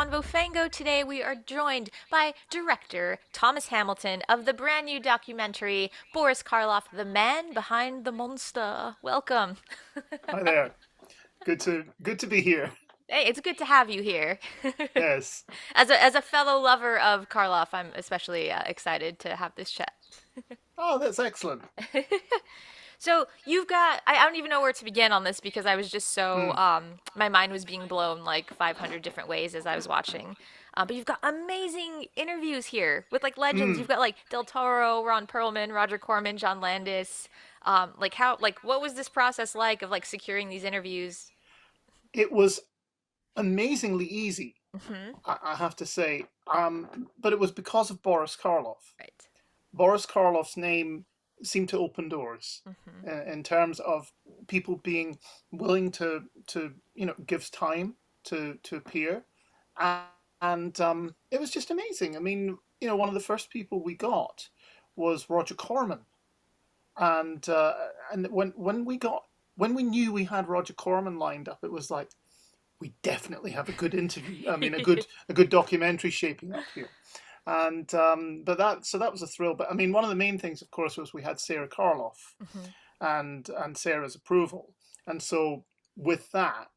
Convo Fango. Today we are joined by director Thomas Hamilton of the brand new documentary Boris Karloff, the man behind the monster. Welcome. Hi there. Good to be here. Hey, it's good to have you here. Yes. As a fellow lover of Karloff, I'm especially excited to have this chat. Oh, that's excellent. So you've got, I don't even know where to begin on this because I was just so, Mm, my mind was being blown like 500 different ways as I was watching. But you've got amazing interviews here with like legends. You've mm. got like Del Toro, Ron Perlman, Roger Corman, John Landis. What was this process like of like securing these interviews? It was amazingly easy, Hmm. I have to say. But it was because of Boris Karloff. Right. Boris Karloff's name seemed to open doors Hmm. in terms of people being willing to give time to appear, and it was just amazing. I mean, one of the first people we got was Roger Corman, and when we knew we had Roger Corman lined up, it was like we definitely have a good interview. I mean, a good documentary shaping up here. And but that was a thrill. But I mean, one of the main things, of course, was we had Sarah Karloff Hmm. and Sarah's approval. And so with that,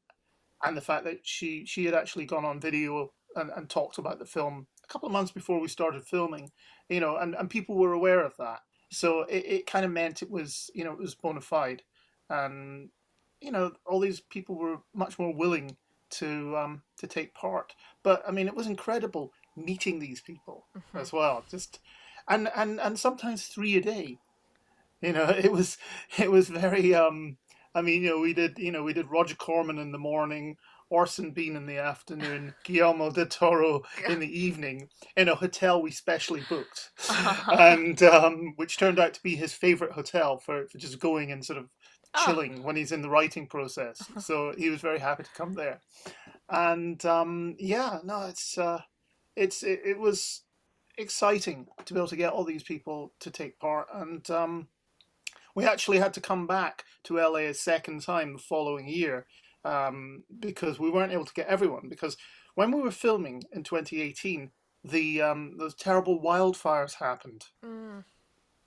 and the fact that she had actually gone on video and talked about the film a couple of months before we started filming, and people were aware of that. So it kind of meant it was bona fide, and all these people were much more willing to take part. But I mean, it was incredible meeting these people Hmm. as well. Just and sometimes three a day. It was very. I mean, we did Roger Corman in the morning, Orson Bean in the afternoon, Guillermo del Toro in the evening in a hotel we specially booked, and which turned out to be his favorite hotel for just going and sort of Oh. chilling when he's in the writing process. So he was very happy to come there. And yeah, no, it was exciting to be able to get all these people to take part, and we actually had to come back to LA a second time the following year, because we weren't able to get everyone. Because when we were filming in 2018, those terrible wildfires happened, Mm.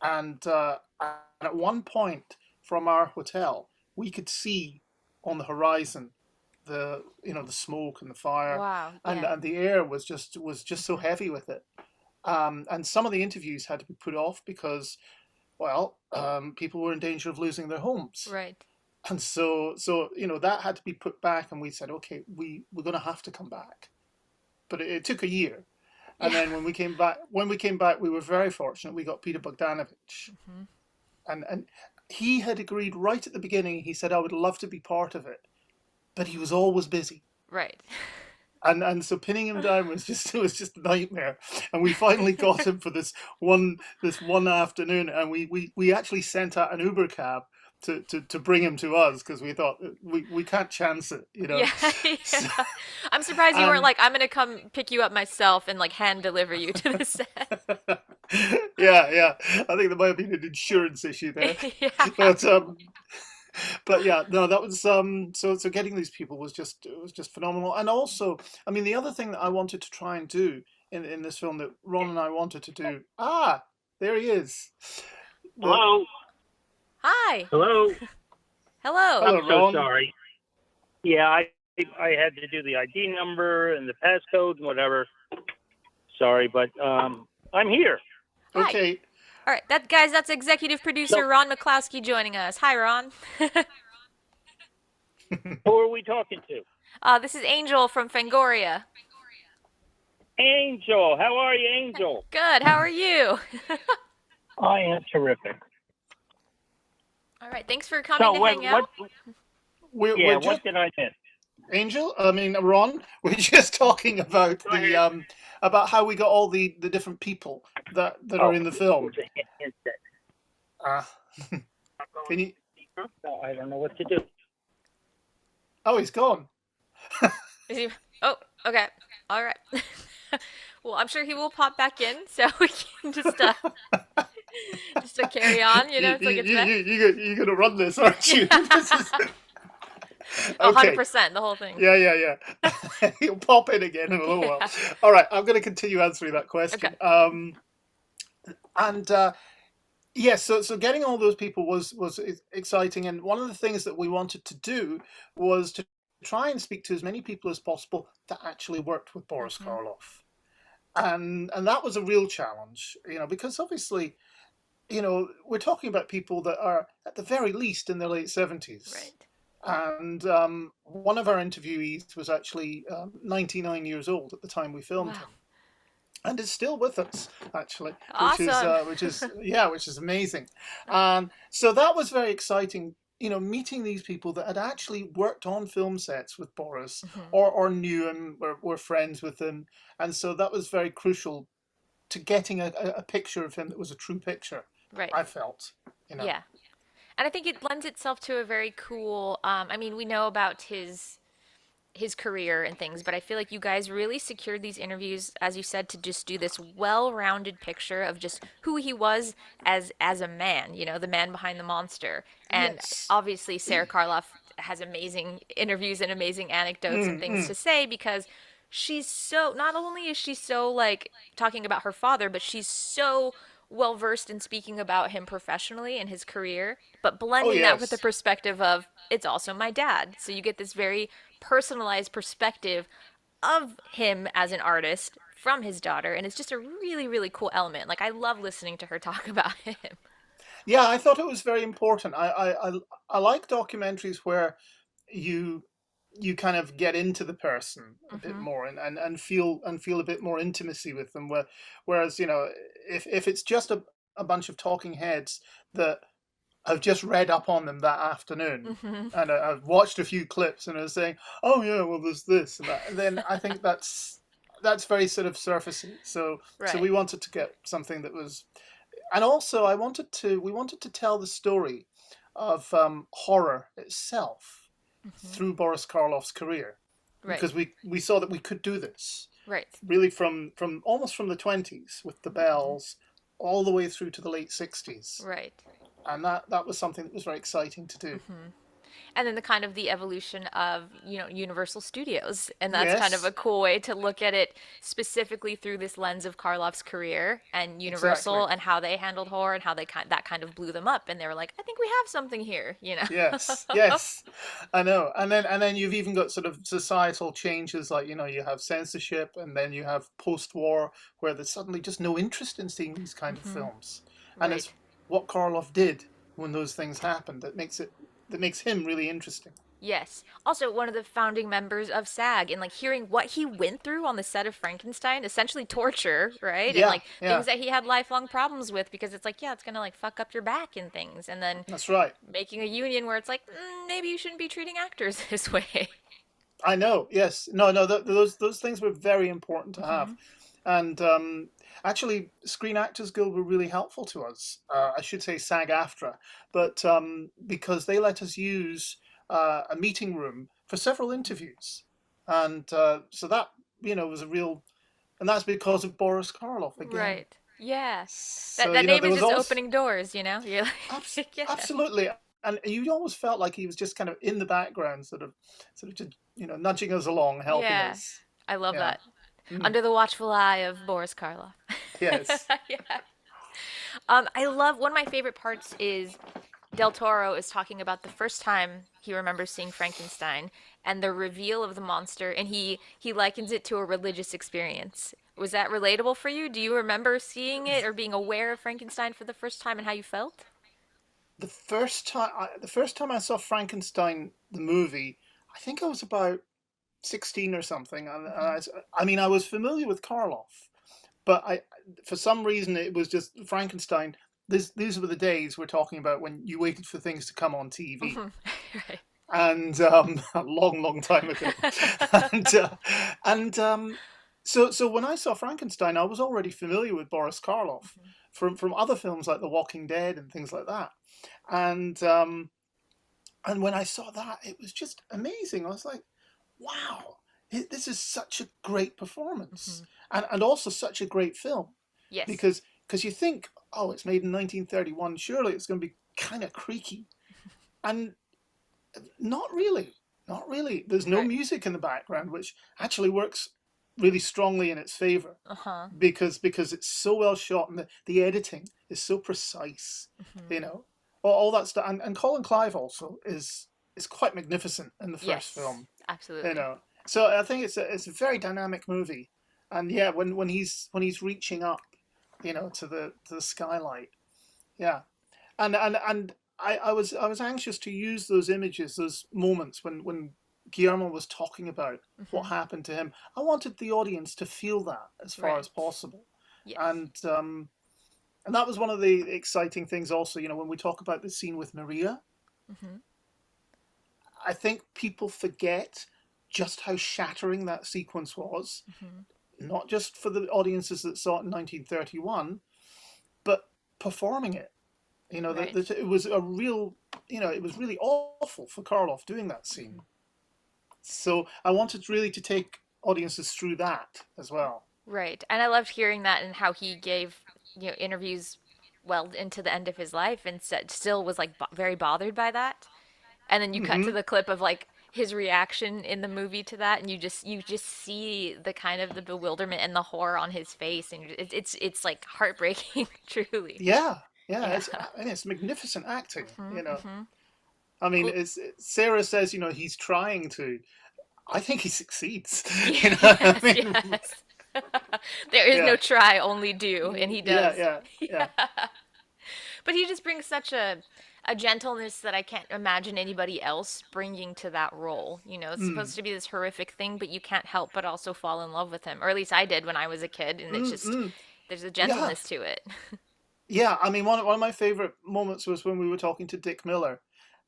and at one point from our hotel, we could see on the horizon the smoke and the fire, Wow. and Yeah. and the air was just so Hmm. heavy with it. And some of the interviews had to be put off because, well, people were in danger of losing their homes. Right. And so that had to be put back, and we said, okay, we're going to have to come back. But it took a year, and Yeah. then when we came back, we were very fortunate. We got Peter Bogdanovich, Hmm. and he had agreed right at the beginning. He said, I would love to be part of it, but he was always busy. Right. And so pinning him down was just it was just a nightmare. And we finally got him for this one afternoon, and we actually sent out an Uber cab to bring him to us, because we thought we can't chance it. Yeah, So, yeah. I'm surprised you weren't and like, I'm gonna come pick you up myself and like hand deliver you to the set. yeah, I think there might have been an insurance issue there, Yeah. but yeah, no, that was so getting these people was just phenomenal. And also, I mean, the other thing that I wanted to try and do in this film, that Ron and I wanted to do, there he is. the Hello, Hi. hello. Hello. I'm Hello, so Ron. sorry. Yeah, I had to do the ID number and the passcode and whatever. Sorry, but I'm here. Hi. Okay. All right, that's executive producer So Ron McCloskey joining us. Hi, Ron. who are we talking to? This is Angel from Fangoria. Angel. How are you, Angel? Good. How are you? I am terrific. All right. Thanks for coming So to what? hang What? out. We're Yeah. just What did I miss? Angel. I mean, Ron. We're just talking about Go the ahead. about how we got all the different people that are Oh, in the it film. was a handset. Uh, can you? No, I don't know what to do. Oh, he's gone. Is he? Oh, okay. All right. Well, I'm sure he will pop back in, so we can just carry on. You know, You it's you like it's you that. you you're gonna run this, aren't you? This is Oh, okay. 100%, the whole thing. Yeah. He'll pop in again in a little while. Yeah. All right, I'm going to continue answering that Okay. question. And yes, so getting all those people was exciting, and one of the things that we wanted to do was to try and speak to as many people as possible that actually worked with Boris Hmm. Karloff, and that was a real challenge, because obviously, we're talking about people that are at the very least in their late 70s. Right. And one of our interviewees was actually 99 years old at the time we filmed Wow. him, and is still with us actually, Awesome. which is amazing. And so that was very exciting. Meeting these people that had actually worked on film sets with Boris, Hmm. or knew him, or were friends with him, and so that was very crucial to getting a picture of him that was a true picture. Right. I felt, you know. Yeah. And I think it lends itself to a very cool. I mean, we know about his career and things, but I feel like you guys really secured these interviews, as you said, to just do this well-rounded picture of just who he was as a man, the man behind the monster. And Yes. obviously, Sarah Karloff has amazing interviews and amazing anecdotes and Mm, things mm. to say because she's so not only is she so like talking about her father, but she's so well versed in speaking about him professionally and his career, but Oh blending that with the yes. perspective of it's also my dad. So you get this very personalized perspective of him as an artist from his daughter, and it's just a really, really cool element. Like I love listening to her talk about him. Yeah, I thought it was very important. I like documentaries where you you kind of get into the person a bit Hmm. more, and feel a bit more intimacy with them. Whereas, if it's just a bunch of talking heads that have just read up on them that afternoon, Hmm. and I've watched a few clips and are saying, oh yeah, well there's this and that, then I think that's very sort of surfacey. So Right. we wanted to get something that was, and also we wanted to tell the story of horror itself Hmm. through Boris Karloff's career, Right. because we saw that we could do this Right. really from almost from the 20s with the Hmm. bells all the way through to the late 60s, Right. and that was something that was very exciting to do. Hmm. And then the kind of the evolution of Universal Studios, and that's kind of a Yes, cool way to look at it specifically through this lens of Karloff's career and exactly. Universal and how they handled horror and how that kind of blew them up, and they were like, I think we have something here. Yes, yes, I know. And then you've even got sort of societal changes, like you have censorship, and then you have post-war where there's suddenly just no interest in seeing these kind of Hmm. films, and it's Right. what Karloff did when those things happened that makes him really interesting. Yes. Also, one of the founding members of SAG, and like hearing what he went through on the set of Frankenstein, essentially torture, right? And Yeah, like yeah, things that he had lifelong problems with because it's like, yeah, it's gonna like fuck up your back and things. And then that's right. making a union where it's like, maybe you shouldn't be treating actors this way. I know. Yes, no, no. Those things were very important to have, Hmm. and actually, Screen Actors Guild were really helpful to us. I should say SAG-AFTRA, but because they let us use a meeting room for several interviews, and so that was a real, and that's because of Boris Karloff again. Right. Yeah. That So that name there is was just always opening doors. You're like, yeah. absolutely, and you always felt like he was just kind of in the background, sort of just nudging us along, helping Yeah. us. I love Yeah. that. Mm. Under the watchful eye of Boris Karloff. Yes. Yeah. I love one of my favorite parts is Del Toro is talking about the first time he remembers seeing Frankenstein and the reveal of the monster, and he likens it to a religious experience. Was that relatable for you? Do you remember seeing it or being aware of Frankenstein for the first time and how you felt? The first time I saw Frankenstein the movie, I think I was about 16 or something, and Hmm. I mean I was familiar with Karloff, but I for some reason it was just Frankenstein. These were the days we're talking about when you waited for things to come on TV, Hmm. Right. and a long, long time ago, and so when I saw Frankenstein, I was already familiar with Boris Karloff Hmm. from other films like The Walking Dead and things like that, and when I saw that, it was just amazing. I was like, wow, this is such a great performance, Hmm. and also such a great film, Yes. because you think, oh, it's made in 1931, surely it's going to be kind of creaky, and not really. Not really. There's no Right. music in the background, which actually works really strongly in its favor Uh-huh. because it's so well shot and the editing is so precise. Hmm. You know, all that stuff. And Colin Clive also is quite magnificent in the first Yes, film. You absolutely. know, so I think it's a very dynamic movie. And yeah, when he's reaching up, you know, to the skylight, yeah, and I was anxious to use those images, those moments when Guillermo was talking about what Hmm. happened to him. I wanted the audience to feel that as far Right. as possible, Yes. and that was one of the exciting things. Also, you know, when we talk about the scene with Maria, Hmm. I think people forget just how shattering that sequence was, Hmm. not just for the audiences that saw it in 1931, but performing it. You know, Right. that it was a real, you know, it was really awful for Karloff doing that scene. So I wanted really to take audiences through that as well. Right. And I loved hearing that and how he gave, interviews well into the end of his life and said, still was like very bothered by that. And then you cut to Hmm. the clip of like his reaction in the movie to that, and you just see the kind of the bewilderment and the horror on his face, and it's like heartbreaking, truly. Yeah, yeah, Yeah. it's magnificent acting. Hmm. You know, Hmm. I mean, Well, it's Sarah says, you know, he's trying to. I think he succeeds. You know what I yes, mean? yes. There is no Yeah, try, only do, and he yeah, does. yeah, yeah. Yeah. But he just brings such a gentleness that I can't imagine anybody else bringing to that role. It's Mm, supposed to be this horrific thing, but you can't help but also fall in love with him. Or at least I did when I was a kid, and it's just mm. there's a Yeah, gentleness to it. yeah. I mean, one of my favorite moments was when we were talking to Dick Miller,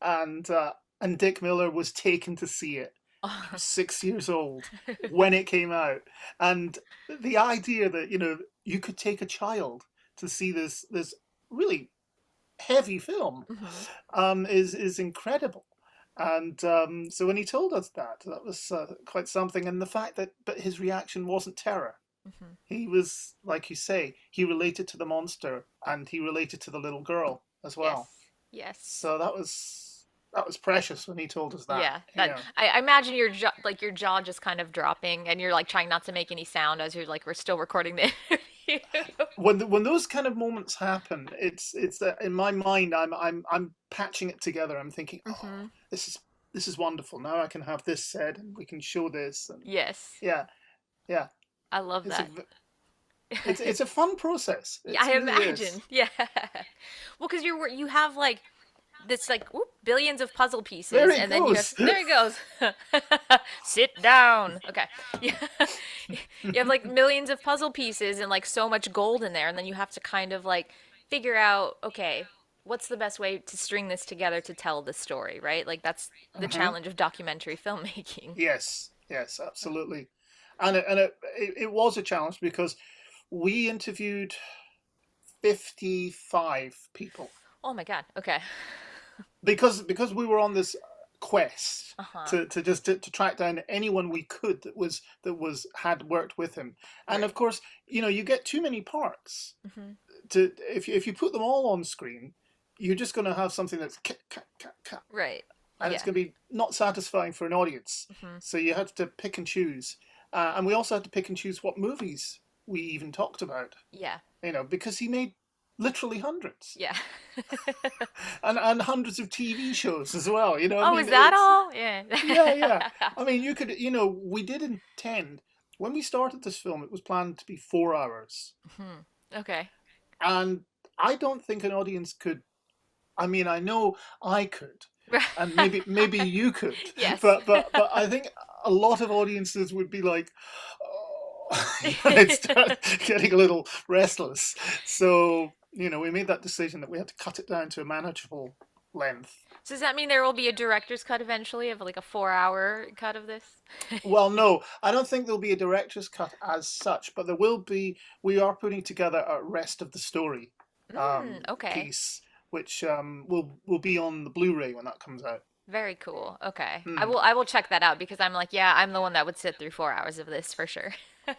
and uh, and Dick Miller was taken to see it. He was 6 years old when it came out, and the idea that, you know, you could take a child to see this really heavy film, Hmm. is incredible. And so when he told us that, that was quite something. And the fact that, but his reaction wasn't terror. Hmm. He was, like you say, he related to the monster and he related to the little girl as Yes. well. Yes. So that was precious when he told us that. Yeah, You that know, I imagine your jaw just kind of dropping, and you're like trying not to make any sound as you're like we're still recording the interview. when those kind of moments happen, it's that in my mind I'm patching it together. I'm thinking, oh, Hmm. this is this is wonderful. Now I can have this said and we can show this, and Yes, yeah, yeah. I love It's a that. it's a fun process. Yeah, It I really is. imagine. Yeah. Well, because you have like this like billions of puzzle There pieces, it and then you have goes. there it goes. Sit down. Okay. Yeah. You have like millions of puzzle pieces and like so much gold in there, and then you have to kind of like figure out, okay, what's the best way to string this together to tell the story, right? Like that's the Hmm. challenge of documentary filmmaking. Yes, yes, absolutely. And it was a challenge because we interviewed 55 people Oh my God. Okay. because we were on this quest Uh-huh. to track down anyone we could that was had worked with him. And of Right. course, you know, you get too many parts Hmm. to if you put them all on screen, you're just going to have something that's cut, cut, cut, cut, Right. and it's Yeah. going to be not satisfying for an audience. Hmm. So you had to pick and choose, and we also had to pick and choose what movies we even talked about. Yeah. You know, because he made literally hundreds, Yeah. and hundreds of TV shows as well. You know, I Oh, mean, is that it's all? Yeah. yeah, yeah. I mean, you could, you know, we did intend when we started this film, it was planned to be 4 hours, Hmm. Okay. and I don't think an audience could. I mean, I know I could, and maybe you could, Yes. but I think a lot of audiences would be like, oh, they'd start getting a little restless. So, you know, we made that decision that we had to cut it down to a manageable length. So does that mean there will be a director's cut eventually of like a 4 hour cut of this? Well, no, I don't think there'll be a director's cut as such, but there will be. We are putting together a rest of the story Okay. piece, which will be on the Blu-ray when that comes out. Very cool. Okay. I Hmm. will I will check that out because I'm like, yeah, I'm the one that would sit through 4 hours of this for sure.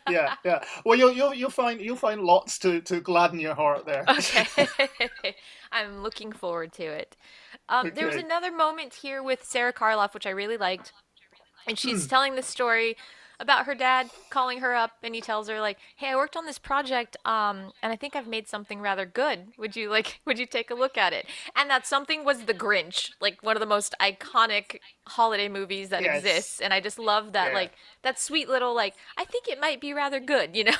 Yeah, yeah. Well, you'll find lots to gladden your heart there. Okay. I'm looking forward to it. There was Okay. another moment here with Sarah Karloff, which I really liked. and she's Hmm. telling this story about her dad calling her up, and he tells her like, "Hey, I worked on this project and I think I've made something rather good. Would you take a look at it?" And that something was The Grinch, like one of the most iconic holiday movies that exists, Yes. and I just love that, Yeah. like, that sweet little like, I think it might be rather good, you know?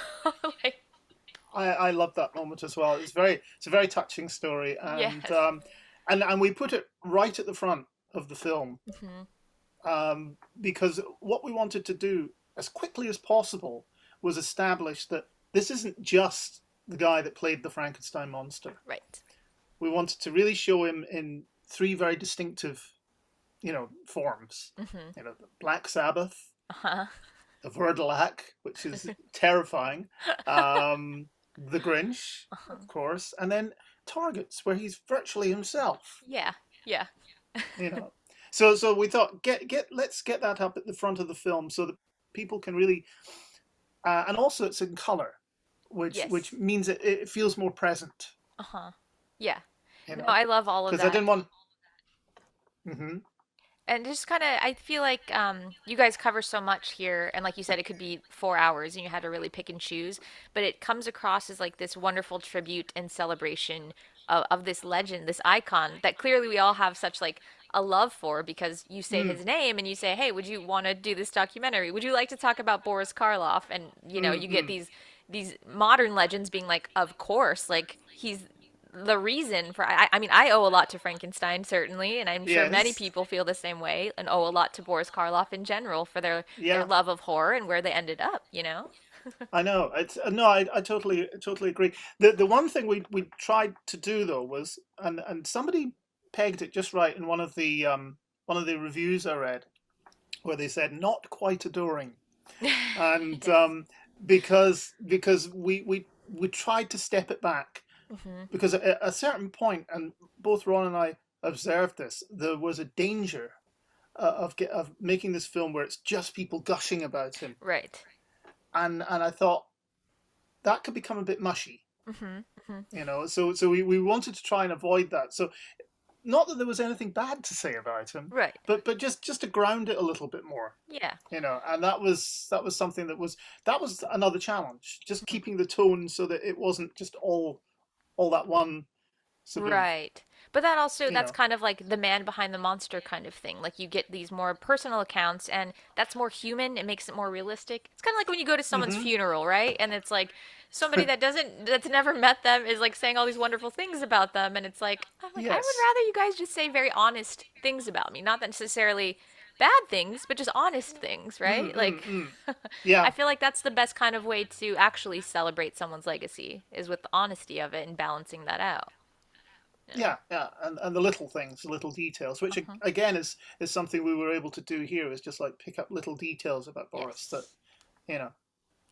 Like, I love that moment as well. It's a very touching story, yes. and we put it right at the front of the film, Hmm. because what we wanted to do as quickly as possible was establish that this isn't just the guy that played the Frankenstein monster. Right. We wanted to really show him in three very distinctive, forms. Hmm. The Black Sabbath, Uh-huh. the Verdelak, which is terrifying, um, the Grinch, Uh-huh. of course, and then Targets, where he's virtually himself. Yeah. Yeah. You know, so we thought let's get that up at the front of the film so that people can really, and also it's in color, which Yes. means it feels more present. Uh-huh. Yeah. You No, know, I love all of because I that. didn't want. Hmm. And just kind of, I feel like you guys cover so much here, and like you said, it could be 4 hours, and you had to really pick and choose. But it comes across as like this wonderful tribute and celebration of this legend, this icon that clearly we all have such like a love for, because you say Mm, his name and you say, "Hey, would you want to do this documentary? Would you like to talk about Boris Karloff?" And you get mm. these modern legends being like, "Of course, like he's the reason for I mean I owe a lot to Frankenstein certainly, and I'm sure many Yes. people feel the same way and owe a lot to Boris Karloff in general for their Yeah. love of horror and where they ended up, you know? I know. It's no, I totally agree. The one thing we tried to do though was, and somebody pegged it just right in one of the reviews I read, where they said not quite adoring, and Yes. because we tried to step it back, Hmm. because at a certain point, and both Ron and I observed this, there was a danger of making this film where it's just people gushing about him, Right. and I thought that could become a bit mushy. Hmm. Hmm. So we wanted to try and avoid that. So not that there was anything bad to say about him, Right. but just to ground it a little bit more. Yeah. And that was something that was another challenge, just keeping the tone so that it wasn't just all that one sort of Right. But that also, you that's know kind of like the man behind the monster kind of thing. Like you get these more personal accounts, and that's more human. It makes it more realistic. It's kind of like when you go to someone's hmm funeral, right? And it's like somebody that's never met them is like saying all these wonderful things about them, and it's like, I'm like, I would yes. rather you guys just say very honest things about me, not necessarily bad things, but just honest things, mm, right? mm, Like mm. I Yeah. feel like that's the best kind of way to actually celebrate someone's legacy is with the honesty of it and balancing that out. Yeah. Yeah, and the little things, the little details, which Uh-huh. again is something we were able to do here, is just like pick up little details about Boris that Yes, you know.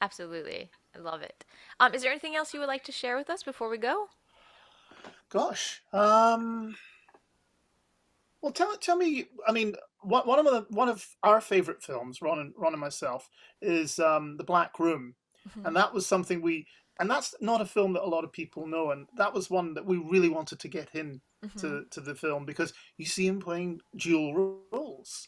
absolutely. I love it. Is there anything else you would like to share with us before we go? Gosh, well, tell me. I mean, one of our favorite films, Ron and myself, is The Black Room, Hmm. and that was something and that's not a film that a lot of people know, and that was one that we really wanted to get in Hmm. to the film, because you see him playing dual roles,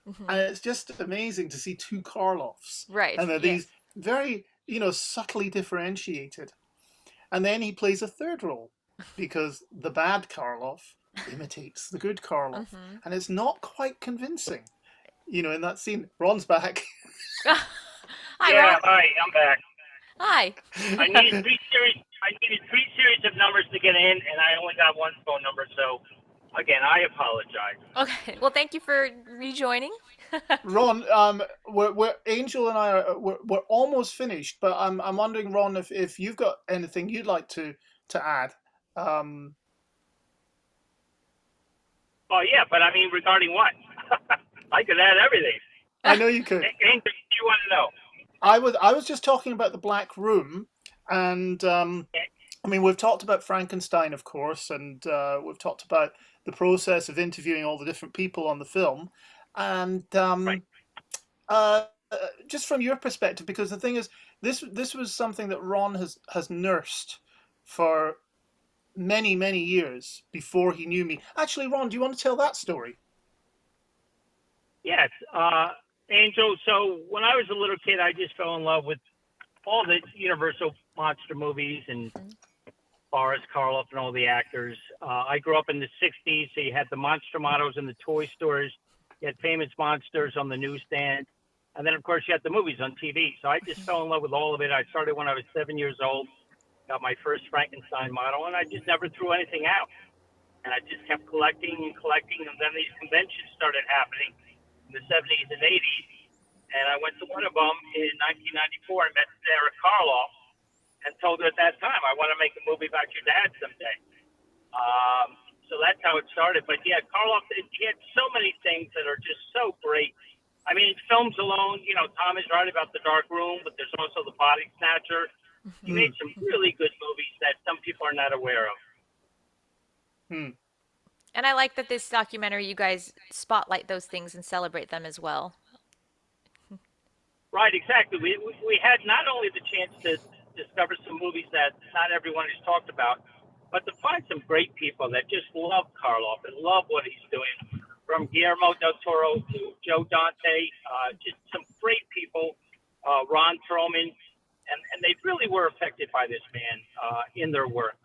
and Hmm. it's just amazing to see two Karloffs, Right. and they're these Yes. very subtly differentiated. And then he plays a third role, because the bad Karloff imitates the good Karloff. Hmm. And it's not quite convincing. In that scene, Ron's back. Hi, Yeah, Ron. hi, I'm back. Hi. I needed three series of numbers to get in, and I only got one phone number. So, again, I apologize. Okay. Well, thank you for rejoining. Ron, we're Angel and I we're almost finished, but I'm wondering, Ron, if you've got anything you'd like to add. Um, Oh yeah, but I mean, regarding what? I could add everything. I know you could. Anything you want to know? I was just talking about the Black Room, and I mean, we've talked about Frankenstein, of course, and we've talked about the process of interviewing all the different people on the film, and Right. uh, just from your perspective, because the thing is, this was something that Ron has nursed for many years before he knew me. Actually, Ron, do you want to tell that story? Yes. Angel. So when I was a little kid, I just fell in love with all the Universal monster movies and Mhm. Boris Karloff and all the actors. I grew up in the '60s, so you had the monster models in the toy stores, you had famous monsters on the newsstand, and then of course you had the movies on TV. So I just fell in love with all of it. I started when I was 7 years old, got my first Frankenstein model, and I just never threw anything out. And I just kept collecting and collecting, and then these conventions started happening in the '70s and '80s. And I went to one of them in 1994 and met Sarah Karloff and told her at that time, I want to make a movie about your dad someday. So that's how it started. But yeah, Karloff, he had so many things that are just so great. I mean, films alone, Tom is right about The Dark Room, but there's also The Body Snatcher. He made Mm, some really good movies that some people are not aware of. mm. And I like that this documentary, you guys spotlight those things and celebrate them as well. Right, exactly. We had not only the chance to discover some movies that not everyone has talked about, but to find some great people that just love Karloff and love what he's doing. From Guillermo del Toro to Joe Dante, just some great people, Ron Perlman, and they really were affected by this man in their work.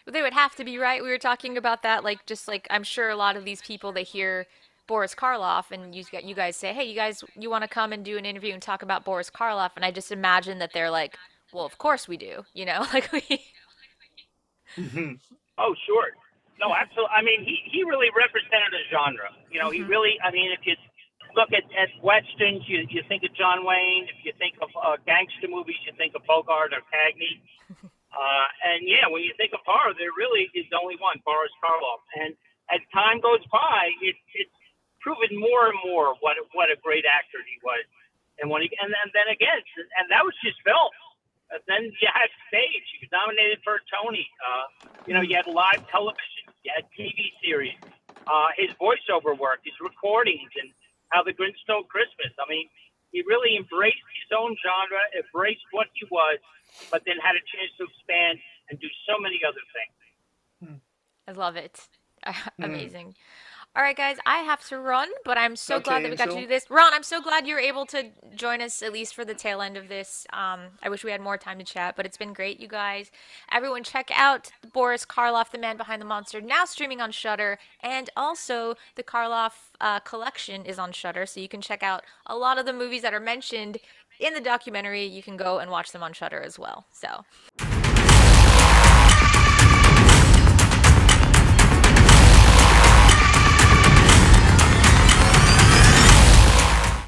They would have to be, right. We were talking about that, like just like I'm sure a lot of these people they hear Boris Karloff and you guys say, "Hey, you guys, you want to come and do an interview and talk about Boris Karloff?" And I just imagine that they're like, "Well, of course we do," like we. Mhm. Oh, sure. No, absolutely. I mean, he really represented a genre. He Hmm. really, I mean, if you look at westerns, you think of John Wayne. If you think of gangster movies, you think of Bogart or Cagney. And yeah, when you think of horror, there really is only one, Boris Karloff. And as time goes by, it's proven more and more what a great actor he was. And then again, and that was just film. Then you had stage. He was nominated for a Tony. Mm. You had live television. You had TV series. His voiceover work, his recordings, and how the Grinch Stole Christmas. I mean, he really embraced his own genre, embraced what he was, but then had a chance to expand and do so many other things. Mm. I love it. Mm. Amazing. All right, guys, I have to run, but I'm so glad Okay, that we got to do Angel. this. Ron, I'm so glad you were able to join us at least for the tail end of this. I wish we had more time to chat, but it's been great, you guys. Everyone, check out Boris Karloff, the man behind the monster, now streaming on Shudder, and also the Karloff collection is on Shudder, so you can check out a lot of the movies that are mentioned in the documentary. You can go and watch them on Shudder as well. So.